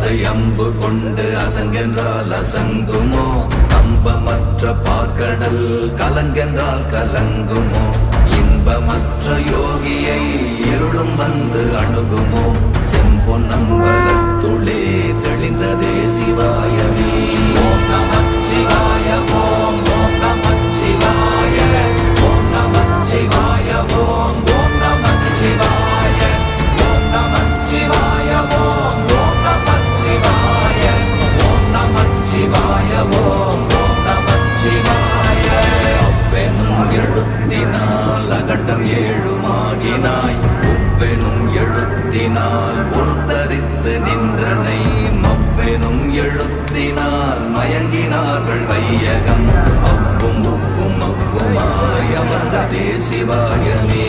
அதை அம்பு கொண்டு அசங்கென்றால் அசங்குமோ? அம்பமற்ற பார்க்கடல் கலங்கென்றால் கலங்குமோ? இன்பமற்ற யோகியை இருளும் வந்து அணுகுமோ? செம்பொன்னம்பலத்துளே தெளிந்ததே சிவாயமே. ஓம் நமச்சிவாய ஓம் ஓம் நமச்சிவாய ஓம் நமச்சிவாய ஓம் ஓம் நமச்சிவாய ஓம் நமச்சிவாய ஓம் ஓம் நமச்சிவாய ஓம் நமச்சிவாய ஓம் ஓம் நமச்சிவாய. அவ்வெனும் எழுத்தினால் அகண்டம் ஏழுமாகினாய், உவ்வெனும் எழுத்தினால் உருத்தரித்து நின்றனை, மவ்வெனும் எழுத்தினால் மயங்கினார்கள் வையகம். அவ்வும் உவ்வும் அவ்வுமாய் அமர்ந்ததே சிவாயமே.